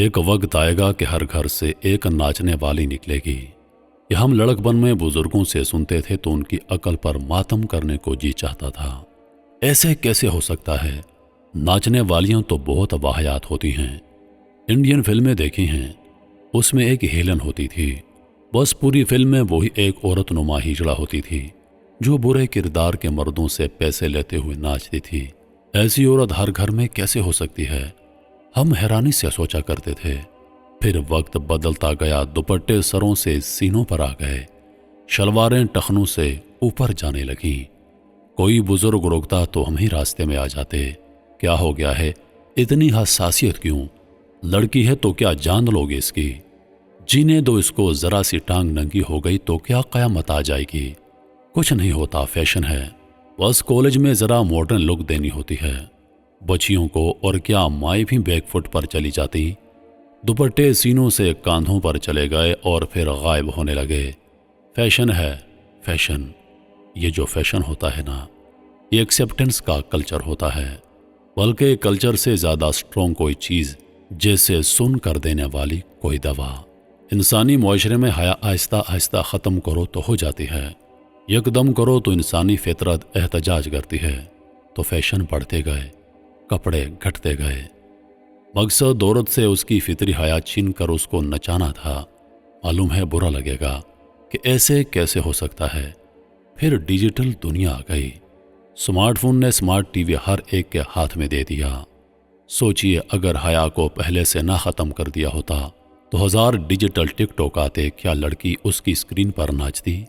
ایک وقت آئے گا کہ ہر گھر سے ایک ناچنے والی نکلے گی۔ یہ ہم لڑکپن میں بزرگوں سے سنتے تھے تو ان کی عقل پر ماتم کرنے کو جی چاہتا تھا۔ ایسے کیسے ہو سکتا ہے؟ ناچنے والیاں تو بہت واحیات ہوتی ہیں۔ انڈین فلمیں دیکھی ہیں، اس میں ایک ہیلن ہوتی تھی، بس پوری فلم میں وہی ایک عورت نما ہجڑا ہوتی تھی جو برے کردار کے مردوں سے پیسے لیتے ہوئے ناچتی تھی۔ ایسی عورت ہر گھر میں کیسے ہو سکتی ہے؟ ہم حیرانی سے سوچا کرتے تھے۔ پھر وقت بدلتا گیا، دوپٹے سروں سے سینوں پر آ گئے، شلواریں ٹخنوں سے اوپر جانے لگیں۔ کوئی بزرگ روکتا تو ہم ہی راستے میں آ جاتے۔ کیا ہو گیا ہے؟ اتنی حساسیت کیوں؟ لڑکی ہے تو کیا جان لوگے اس کی؟ جینے دو اس کو، ذرا سی ٹانگ ننگی ہو گئی تو کیا قیامت آ جائے گی؟ کچھ نہیں ہوتا، فیشن ہے، بس کالج میں ذرا ماڈرن لک دینی ہوتی ہے بچیوں کو، اور کیا مائیں بھی بیک فٹ پر چلی جاتی؟ دوپٹے سینوں سے کاندھوں پر چلے گئے اور پھر غائب ہونے لگے۔ فیشن ہے، فیشن۔ یہ جو فیشن ہوتا ہے نا، یہ ایکسیپٹنس کا کلچر ہوتا ہے، بلکہ کلچر سے زیادہ سٹرونگ کوئی چیز، جیسے سن کر دینے والی کوئی دوا۔ انسانی معاشرے میں حیا آہستہ آہستہ ختم کرو تو ہو جاتی ہے، یکدم کرو تو انسانی فطرت احتجاج کرتی ہے۔ تو فیشن بڑھتے گئے، کپڑے گھٹتے گئے۔ مقصد عورت سے اس کی فطری حیا چھین کر اس کو نچانا تھا۔ معلوم ہے برا لگے گا کہ ایسے کیسے ہو سکتا ہے۔ پھر ڈیجیٹل دنیا آ گئی، سمارٹ فون نے اسمارٹ ٹی وی ہر ایک کے ہاتھ میں دے دیا۔ سوچئے اگر حیا کو پہلے سے نہ ختم کر دیا ہوتا تو 1000 ڈیجیٹل ٹک ٹاک آتے، کیا لڑکی اس کی اسکرین پر ناچتی؟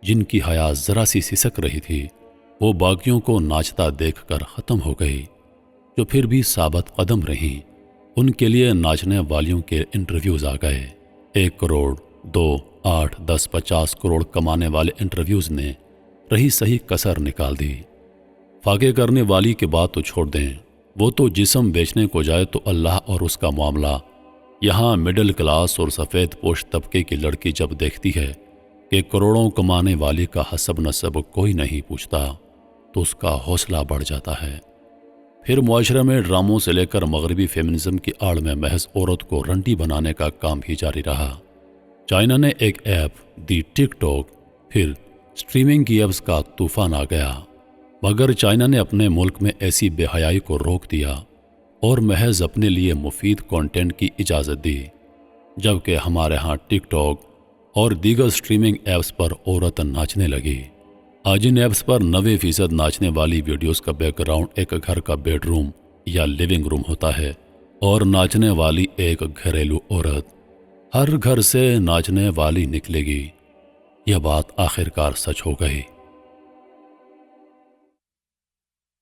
جن کی حیا ذرا سی سسک رہی تھی وہ باقیوں کو ناچتا دیکھ کر ختم ہو گئی۔ جو پھر بھی ثابت قدم رہیں، ان کے لیے ناچنے والیوں کے انٹرویوز آ گئے۔ 1 کروڑ، 2، 8، 10، 50 کروڑ کمانے والے انٹرویوز نے رہی صحیح کسر نکال دی۔ فاقے کرنے والی کی بات تو چھوڑ دیں، وہ تو جسم بیچنے کو جائے تو اللہ اور اس کا معاملہ۔ یہاں مڈل کلاس اور سفید پوش طبقے کی لڑکی جب دیکھتی ہے کہ کروڑوں کمانے والی کا حسب نسب کوئی نہیں پوچھتا تو اس کا حوصلہ بڑھ جاتا ہے۔ پھر معاشرے میں ڈراموں سے لے کر مغربی فیمنزم کی آڑ میں محض عورت کو رنڈی بنانے کا کام بھی جاری رہا۔ چائنا نے ایک ایپ دی ٹک ٹاک، پھر سٹریمنگ کی ایپس کا طوفان آ گیا، مگر چائنا نے اپنے ملک میں ایسی بے حیائی کو روک دیا اور محض اپنے لیے مفید کانٹینٹ کی اجازت دی، جبکہ ہمارے ہاں ٹک ٹاک اور دیگر سٹریمنگ ایپس پر عورت ناچنے لگی۔ آج ان ایپس پر 90% ناچنے والی ویڈیوز کا بیک گراؤنڈ ایک گھر کا بیڈ روم یا لیونگ روم ہوتا ہے، اور ناچنے والی ایک گھریلو عورت۔ ہر گھر سے ناچنے والی نکلے گی، یہ بات آخرکار سچ ہو گئی۔